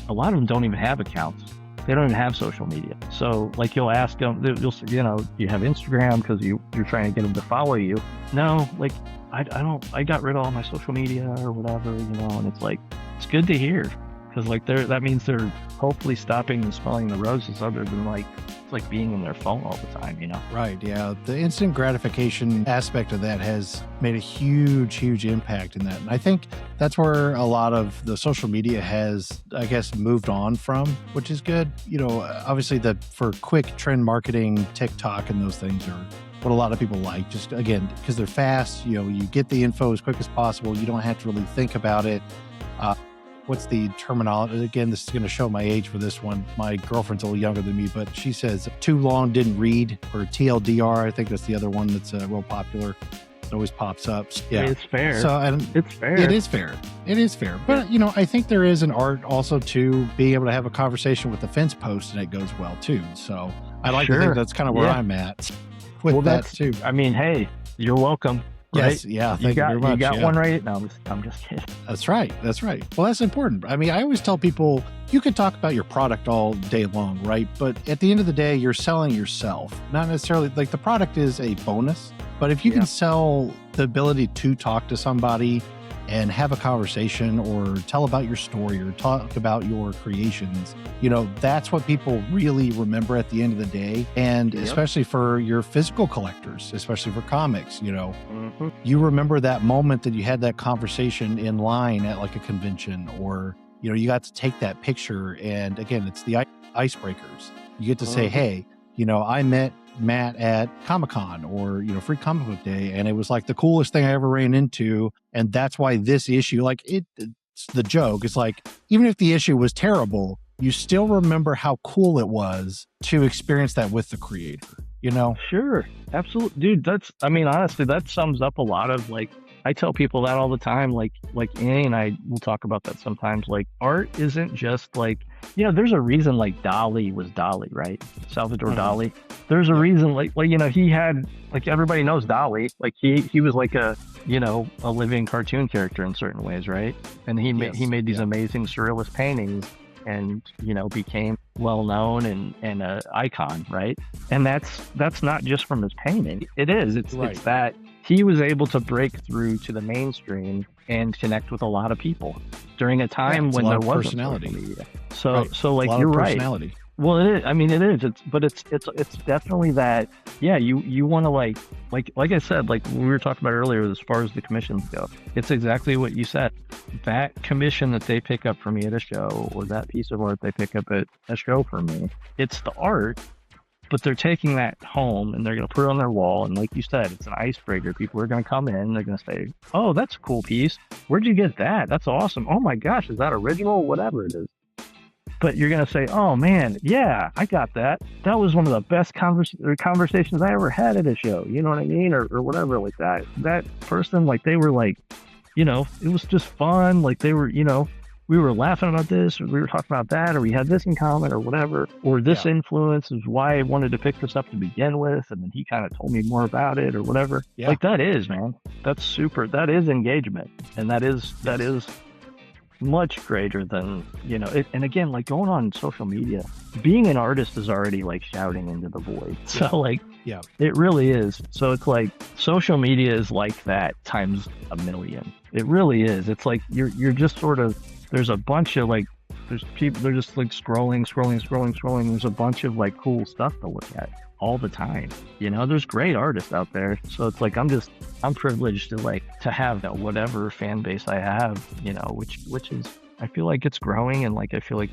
a lot of them don't even have accounts. They don't even have social media. So like you'll ask them, you'll say, you have Instagram because you're trying to get them to follow you. No, like I got rid of all my social media or whatever, and it's like, it's good to hear because like that means they're hopefully stopping and smelling the roses, other than like like being in their phone all the time, Right. Yeah. The instant gratification aspect of that has made a huge impact in that. And I think that's where a lot of the social media has, I guess, moved on from, which is good. Obviously for quick trend marketing, TikTok and those things are what a lot of people like, just again, because they're fast, you get the info as quick as possible. You don't have to really think about it. What's the terminology? Again, this is going to show my age for this one. My girlfriend's a little younger than me, but she says too long didn't read, or TLDR. I think that's the other one that's real popular. It always pops up. Yeah, it's fair. So it's fair. It is fair. It is fair. But I think there is an art also to being able to have a conversation with the fence post, and it goes well too. So I like to think that's kind of where I'm at with that too. I mean, hey, you're welcome. Right? Yes, yeah, thank you very much. You got one right now. I'm just kidding. That's right. Well, that's important. I mean, I always tell people you can talk about your product all day long, right? But at the end of the day, you're selling yourself, not necessarily like the product is a bonus. But if you can sell the ability to talk to somebody and have a conversation or tell about your story or talk about your creations, that's what people really remember at the end of the day. And especially for your physical collectors, especially for comics, you remember that moment that you had that conversation in line at like a convention, or, you got to take that picture. And again, it's the icebreakers. You get to say, hey, I met Matt at Comic-Con or, Free Comic Book Day, and it was like the coolest thing I ever ran into. And that's why this issue, like it's the joke. It's like, even if the issue was terrible, you still remember how cool it was to experience that with the creator, Sure. Absolutely. Dude, honestly, that sums up a lot of I tell people that all the time, like Annie and I will talk about that sometimes. Like, art isn't just there's a reason Dali was Dali, right? Salvador Dali. There's a reason he had, everybody knows Dali. He was a living cartoon character in certain ways, right? And he made these amazing surrealist paintings and, became well known and an icon, right? And that's not just from his painting. It's that he was able to break through to the mainstream and connect with a lot of people during a time when there wasn't social media. So you're right. Well, it is. I mean, it is. It's definitely that. Yeah, you want to like I said, like we were talking about earlier, as far as the commissions go. It's exactly what you said. That commission that they pick up for me at a show, or that piece of art they pick up at a show for me, it's the art. But they're taking that home and they're going to put it on their wall. And like you said, it's an icebreaker. People are going to come in. They're going to say, oh, that's a cool piece. Where'd you get that? That's awesome. Oh, my gosh. Is that original? Whatever it is. But you're going to say, oh, man, yeah, I got that. That was one of the best conversations I ever had at a show. You know what I mean? Or whatever like that. That person, they were it was just fun. They were, we were laughing about this, or we were talking about that, or we had this in common, or whatever, or this influence is why I wanted to pick this up to begin with, and then he kind of told me more about it, or whatever. Yeah. That is, man, that's super. That is engagement, and that is much greater than it. And again, going on social media, being an artist is already shouting into the void. So it really is. So it's social media is that times a million. It really is. It's you're just sort of. There's a bunch of there's people, they're just scrolling. There's a bunch of cool stuff to look at all the time. There's great artists out there. So it's I'm privileged to have that whatever fan base I have, which is, I feel it's growing, and I feel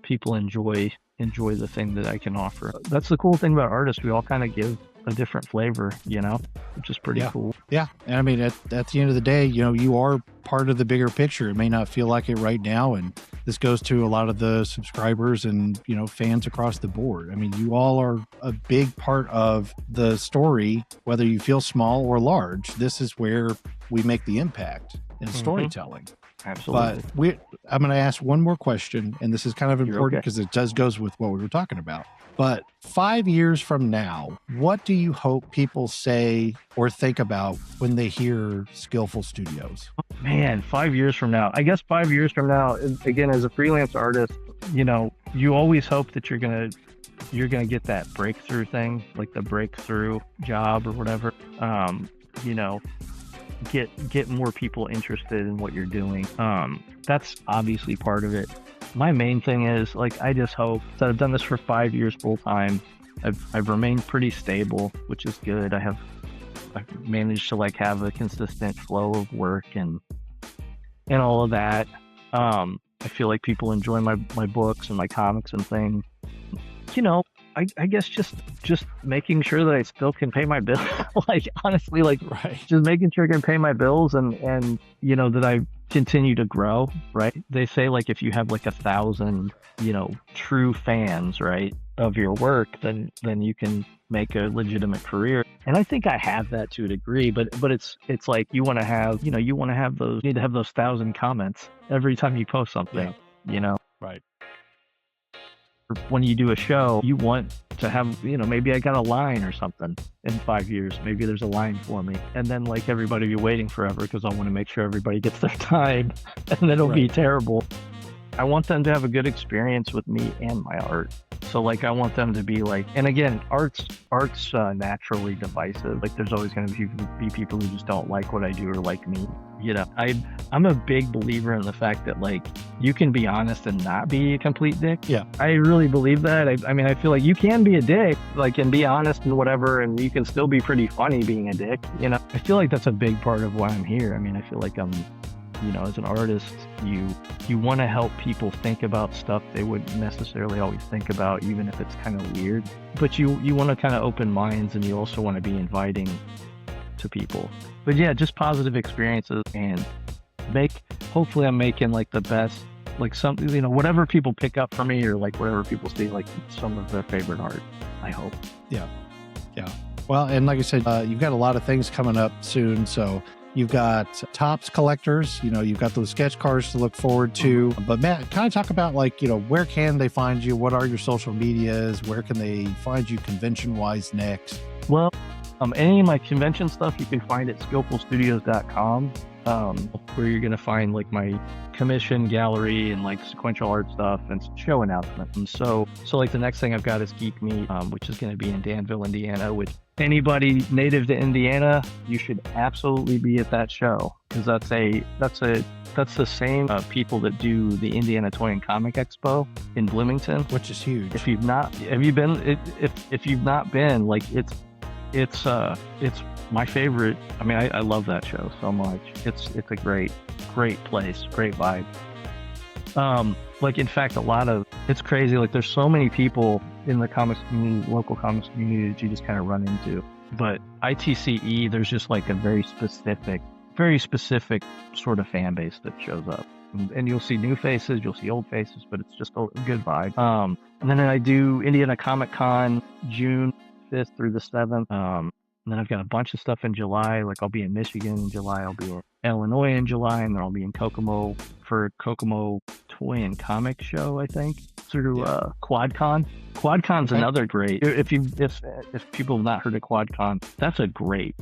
people enjoy the thing that I can offer. That's the cool thing about artists. We all kind of give a different flavor, which is pretty cool. Yeah. And I mean, at the end of the day, you are part of the bigger picture. It may not feel like it right now. And this goes to a lot of the subscribers and, fans across the board. I mean, you all are a big part of the story, whether you feel small or large. This is where we make the impact in storytelling. Absolutely. But I'm going to ask one more question, and this is kind of important because it goes with what we were talking about. But 5 years from now, what do you hope people say or think about when they hear Skillful Studios? Man, 5 years from now. I guess 5 years from now, again, as a freelance artist, you always hope that you're gonna get that breakthrough thing, the breakthrough job or whatever. get more people interested in what you're doing. That's obviously part of it. My main thing is like I just hope that I've done this for 5 years full time. I've remained pretty stable, which is good. I've managed to like have a consistent flow of work and all of that. I feel like people enjoy my books and my comics and things. You know, I guess just making sure that I still can pay my bills. Like honestly, like Right. just making sure I can pay my bills and you know that I continue to grow, right? They say like if you have like 1,000, you know, true fans, right, of your work, then you can make a legitimate career. And I think I have that to a degree, but it's like you want to have, you know, you need to have those 1,000 comments every time you post something, you know. Right. When you do a show, you want to have, you know, maybe I got a line or something in 5 years. Maybe there's a line for me. And then like everybody be waiting forever because I want to make sure everybody gets their time and then it'll be terrible. I want them to have a good experience with me and my art. So like I want them to be like, and again, art's naturally divisive. Like there's always going to be people who just don't like what I do or like me. You know, I'm a big believer in the fact that like you can be honest and not be a complete dick. Yeah. I really believe that. I mean, I feel like you can be a dick, like, and be honest and whatever, and you can still be pretty funny being a dick. You know, I feel like that's a big part of why I'm here. I mean, I feel like you know, as an artist, you want to help people think about stuff they wouldn't necessarily always think about, even if it's kind of weird. But you want to kind of open minds, and you also want to be inviting to people. But yeah, just positive experiences, and hopefully I'm making like the best, like something, you know, whatever people pick up for me, or like whatever people see, like some of their favorite art, I hope. Yeah. Well, and like I said, you've got a lot of things coming up soon. So you've got Topps collectors, you know, you've got those sketch cards to look forward to. But Matt, kind of talk about like, you know, where can they find you? What are your social medias? Where can they find you convention-wise next? Well, any of my convention stuff you can find at skillfulstudios.com, where you're going to find like my commission gallery and like sequential art stuff and show announcements. And so like the next thing I've got is Geek Meet, which is going to be in Danville, Indiana, which anybody native to Indiana, you should absolutely be at that show, because that's the same people that do the Indiana Toy and Comic Expo in Bloomington, which is huge. If you've not been, like it's my favorite. I mean, I love that show so much. It's a great place, great vibe. Like in fact, it's crazy. Like there's so many people in the comics community, local comics community, that you just kind of run into. But ITCE, there's just like a very specific sort of fan base that shows up. And you'll see new faces, you'll see old faces, but it's just a good vibe. And then I do Indiana Comic Con June 5th through the 7th. And then I've got a bunch of stuff in July. Like I'll be in Michigan in July, I'll be in Illinois in July, and then I'll be in Kokomo for Kokomo Toy and Comic Show, I think, through QuadCon. QuadCon's another great. If people have not heard of QuadCon, that's a great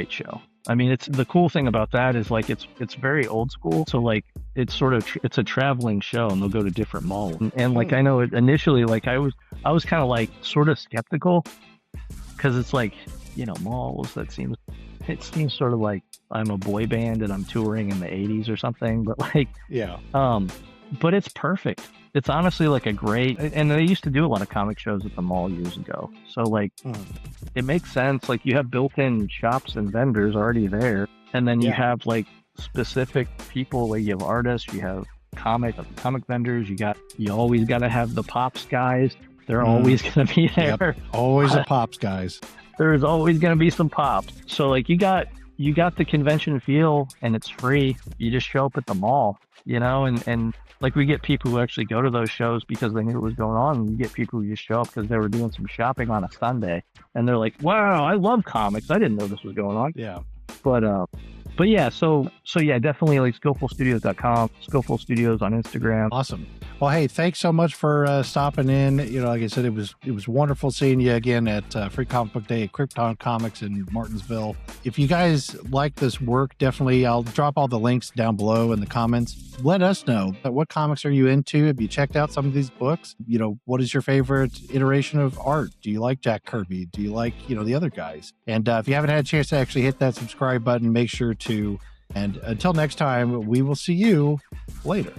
show. I mean, it's the cool thing about that is like it's very old school. So like it's a traveling show, and they'll go to different malls. And like I know initially, like I was kind of like sort of skeptical, because it's like, you know, malls, it seems sort of like I'm a boy band and I'm touring in the 80s or something. But like but it's perfect. It's honestly like a great, and they used to do a lot of comic shows at the mall years ago. So like it makes sense. Like you have built-in shops and vendors already there, and then you have like specific people. Like you have artists, you have comic vendors. You always got to have the Pops guys. They're always going to be there. Yep. Always a Pops guys. There's always going to be some Pops. So like you got the convention feel, and it's free. You just show up at the mall, you know, and like we get people who actually go to those shows because they knew what was going on, and you get people who just show up because they were doing some shopping on a Sunday, and they're like, wow, I love comics. I didn't know this was going on. Yeah. But yeah, so yeah, definitely like skillfulstudios.com, Skillful Studios on Instagram. Awesome. Well, hey, thanks so much for stopping in. You know, like I said, it was wonderful seeing you again at Free Comic Book Day at Krypton Comics in Martinsville. If you guys like this work, definitely I'll drop all the links down below in the comments. Let us know what comics are you into. Have you checked out some of these books? You know, what is your favorite iteration of art? Do you like Jack Kirby? Do you like, you know, the other guys? And if you haven't had a chance to actually hit that subscribe button, make sure to. And until next time, we will see you later.